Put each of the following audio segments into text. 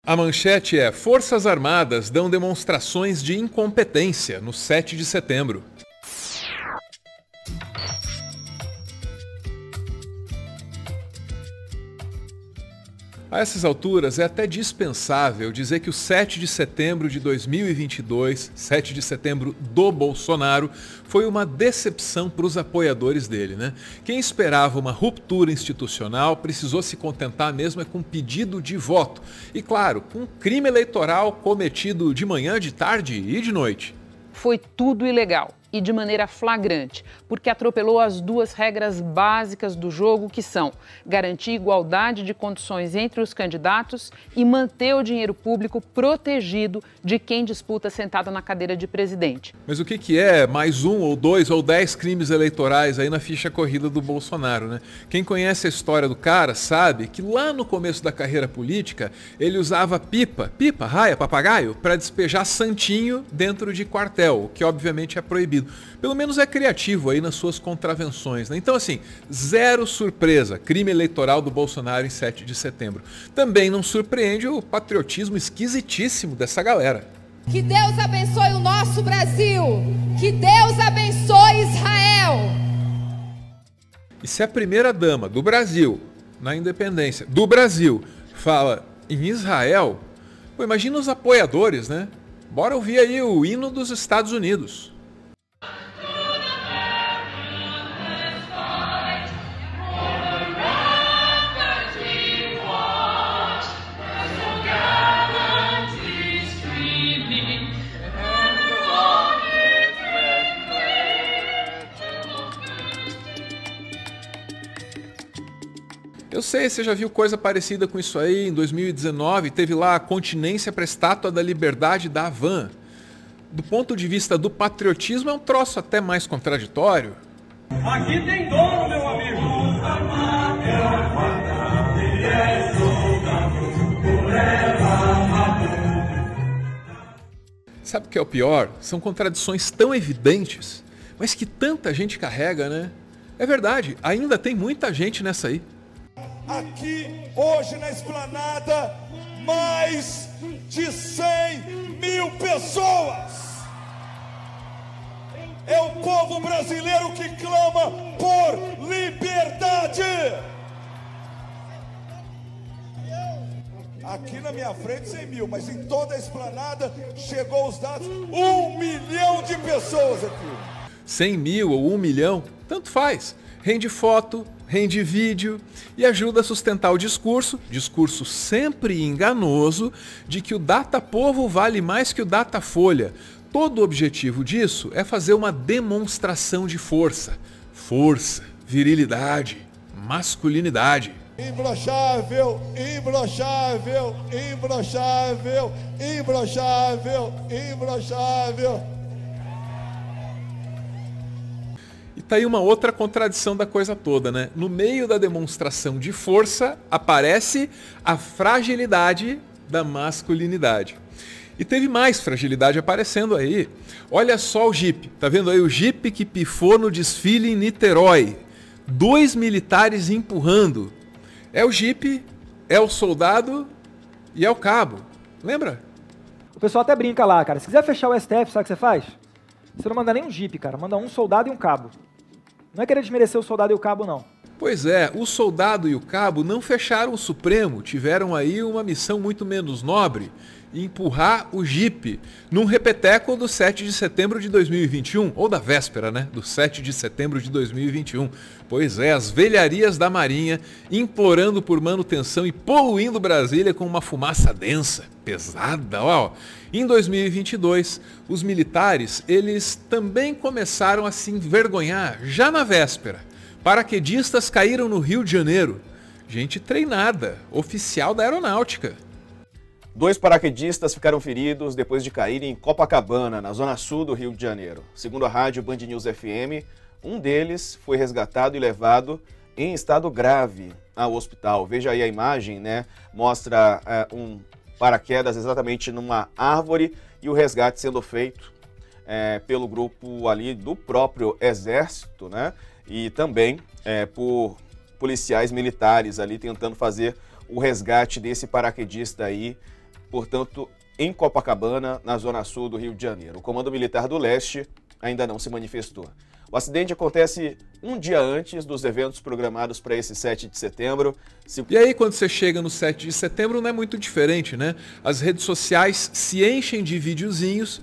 A manchete é: Forças Armadas dão demonstrações de incompetência no 7 de setembro. A essas alturas, é até dispensável dizer que o 7 de setembro de 2022, 7 de setembro do Bolsonaro, foi uma decepção para os apoiadores dele, né? Quem esperava uma ruptura institucional precisou se contentar mesmo com pedido de voto. E claro, com crime eleitoral cometido de manhã, de tarde e de noite. Foi tudo ilegal e de maneira flagrante, porque atropelou as duas regras básicas do jogo, que são garantir igualdade de condições entre os candidatos e manter o dinheiro público protegido de quem disputa sentado na cadeira de presidente. Mas o que é mais 1 ou 2 ou 10 crimes eleitorais aí na ficha corrida do Bolsonaro, né? Quem conhece a história do cara sabe que lá no começo da carreira política ele usava pipa, raia, papagaio, para despejar santinho dentro de quartel, o que obviamente é proibido. Pelo menos é criativo aí nas suas contravenções, né? Então, assim, zero surpresa, crime eleitoral do Bolsonaro em 7 de setembro. Também não surpreende o patriotismo esquisitíssimo dessa galera. Que Deus abençoe o nosso Brasil, que Deus abençoe Israel. E se a primeira-dama do Brasil, na independência do Brasil, fala em Israel, pô, imagina os apoiadores, né? Bora ouvir aí o hino dos Estados Unidos. Eu sei, você já viu coisa parecida com isso aí. Em 2019 teve lá a continência para a Estátua da Liberdade da Havan. Do ponto de vista do patriotismo é um troço até mais contraditório. Aqui tem dono, meu amigo. Sabe o que é o pior? São contradições tão evidentes, mas que tanta gente carrega, né? É verdade, ainda tem muita gente nessa aí. Aqui, hoje na Esplanada, mais de 100 mil pessoas. É o povo brasileiro que clama por liberdade. Aqui na minha frente 100 mil, mas em toda a Esplanada chegou os dados, 1 milhão de pessoas aqui. 100 mil ou 1 milhão, tanto faz. Rende foto, rende vídeo e ajuda a sustentar o discurso sempre enganoso, de que o Datapovo vale mais que o Datafolha. Todo o objetivo disso é fazer uma demonstração de força. Força, virilidade, masculinidade. Imbrochável, imbrochável, imbrochável, imbrochável, imbrochável. E tá aí uma outra contradição da coisa toda, né? No meio da demonstração de força aparece a fragilidade da masculinidade. E teve mais fragilidade aparecendo aí. Olha só o Jeep, tá vendo aí o Jeep que pifou no desfile em Niterói? 2 militares empurrando. É o Jeep, é o soldado e é o cabo. Lembra? O pessoal até brinca lá, cara. Se quiser fechar o STF, sabe o que você faz? Você não manda nem um Jeep, cara. Manda um soldado e um cabo. Não é querer desmerecer o soldado e o cabo, não. Pois é, o soldado e o cabo não fecharam o Supremo. Tiveram aí uma missão muito menos nobre. Empurrar o Jeep num repeteco do 7 de setembro de 2021, ou da véspera, né, do 7 de setembro de 2021. Pois é, as velharias da Marinha implorando por manutenção e poluindo Brasília com uma fumaça densa, pesada, ó. Em 2022, os militares, eles também começaram a se envergonhar, já na véspera. Paraquedistas caíram no Rio de Janeiro. Gente treinada, oficial da aeronáutica. 2 paraquedistas ficaram feridos depois de caírem em Copacabana, na zona sul do Rio de Janeiro. Segundo a rádio Band News FM, um deles foi resgatado e levado em estado grave ao hospital. Veja aí a imagem, né? Mostra um paraquedas exatamente numa árvore e o resgate sendo feito pelo grupo ali do próprio Exército, né? E também por policiais militares ali tentando fazer o resgate desse paraquedista aí portanto, em Copacabana, na zona sul do Rio de Janeiro. O Comando Militar do Leste ainda não se manifestou. O acidente acontece um dia antes dos eventos programados para esse 7 de setembro. E aí, quando você chega no 7 de setembro, não é muito diferente, né? As redes sociais se enchem de videozinhos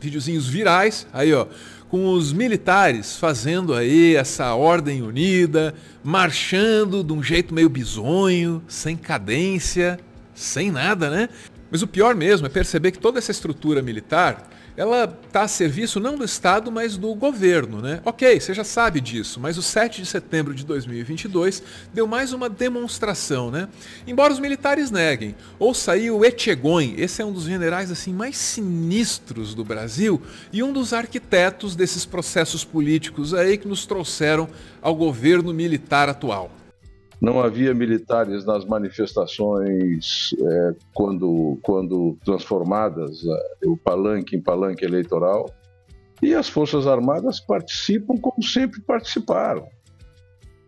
virais, aí ó, com os militares fazendo aí essa ordem unida, marchando de um jeito meio bizonho, sem cadência, sem nada, né? Mas o pior mesmo é perceber que toda essa estrutura militar, ela está a serviço não do Estado, mas do governo, né? Ok, você já sabe disso, mas o 7 de setembro de 2022 deu mais uma demonstração, né? Embora os militares neguem. Ouça aí o Etchegóin, esse é um dos generais assim mais sinistros do Brasil e um dos arquitetos desses processos políticos aí que nos trouxeram ao governo militar atual. Não havia militares nas manifestações quando transformadas o palanque em palanque eleitoral, e as Forças Armadas participam como sempre participaram.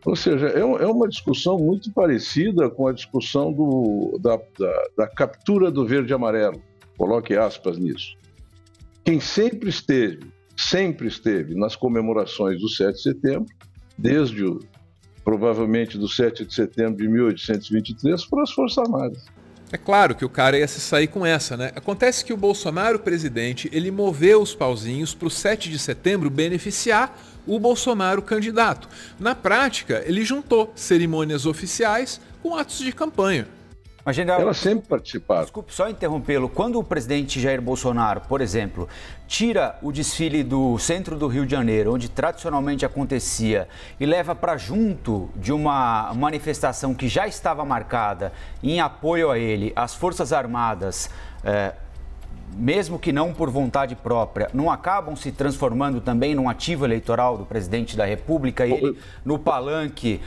Ou seja, é uma discussão muito parecida com a discussão da captura do verde e amarelo. Coloque aspas nisso. Quem sempre esteve nas comemorações do 7 de setembro, desde provavelmente do 7 de setembro de 1823, foram as Forças Armadas. É claro que o cara ia se sair com essa, né? Acontece que o Bolsonaro, presidente, ele moveu os pauzinhos para o 7 de setembro beneficiar o Bolsonaro candidato. Na prática, ele juntou cerimônias oficiais com atos de campanha. Mas, general, elas sempre participaram. Desculpe só interrompê-lo. Quando o presidente Jair Bolsonaro, por exemplo, tira o desfile do centro do Rio de Janeiro, onde tradicionalmente acontecia, e leva para junto de uma manifestação que já estava marcada em apoio a ele, as Forças Armadas, mesmo que não por vontade própria, não acabam se transformando também num ativo eleitoral do presidente da República, e ele no palanque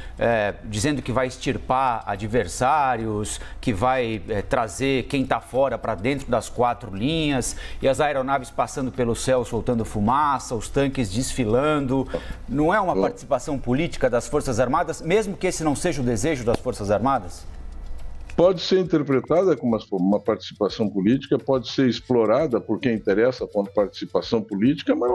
dizendo que vai extirpar adversários, que vai trazer quem está fora para dentro das 4 linhas, e as aeronaves passando pelo céu soltando fumaça, os tanques desfilando. Não é uma participação política das Forças Armadas, mesmo que esse não seja o desejo das Forças Armadas? Pode ser interpretada como uma participação política, pode ser explorada por quem interessa com a participação política, mas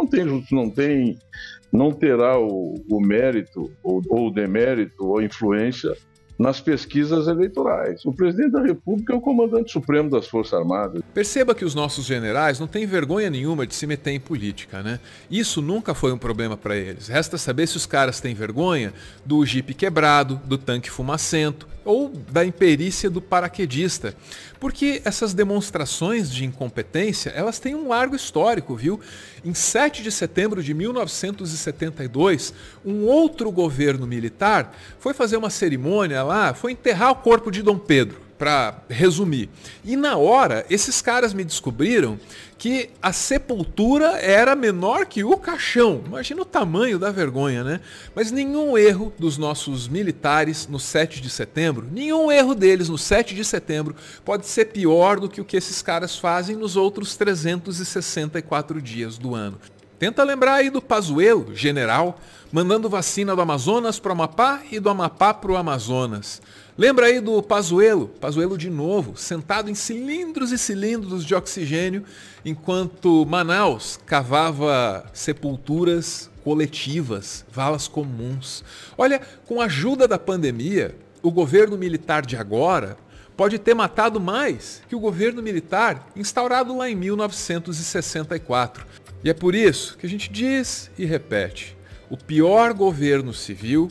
não terá o mérito ou o demérito ou a influência nas pesquisas eleitorais. O presidente da República é o comandante supremo das Forças Armadas. Perceba que os nossos generais não têm vergonha nenhuma de se meter em política, né? Isso nunca foi um problema para eles. Resta saber se os caras têm vergonha do jipe quebrado, do tanque fumacento ou da imperícia do paraquedista. Porque essas demonstrações de incompetência, elas têm um largo histórico, viu? Em 7 de setembro de 1972, um outro governo militar foi fazer uma cerimônia lá, foi enterrar o corpo de Dom Pedro, para resumir. E na hora, esses caras me descobriram que a sepultura era menor que o caixão. Imagina o tamanho da vergonha, né? Mas nenhum erro dos nossos militares no 7 de setembro, nenhum erro deles no 7 de setembro pode ser pior do que o que esses caras fazem nos outros 364 dias do ano. Tenta lembrar aí do Pazuello, general, mandando vacina do Amazonas para o Amapá e do Amapá para o Amazonas. Lembra aí do Pazuello de novo, sentado em cilindros e cilindros de oxigênio, enquanto Manaus cavava sepulturas coletivas, valas comuns. Olha, com a ajuda da pandemia, o governo militar de agora pode ter matado mais que o governo militar instaurado lá em 1964. E é por isso que a gente diz e repete, o pior governo civil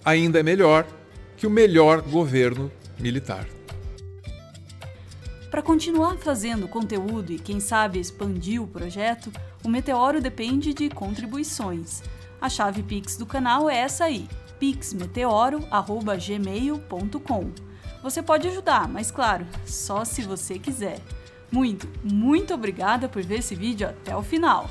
ainda é melhor que o melhor governo militar. Para continuar fazendo conteúdo e, quem sabe, expandir o projeto, o Meteoro depende de contribuições. A chave Pix do canal é essa aí, pixmeteoro@gmail.com. Você pode ajudar, mas claro, só se você quiser. Muito obrigada por ver esse vídeo até o final.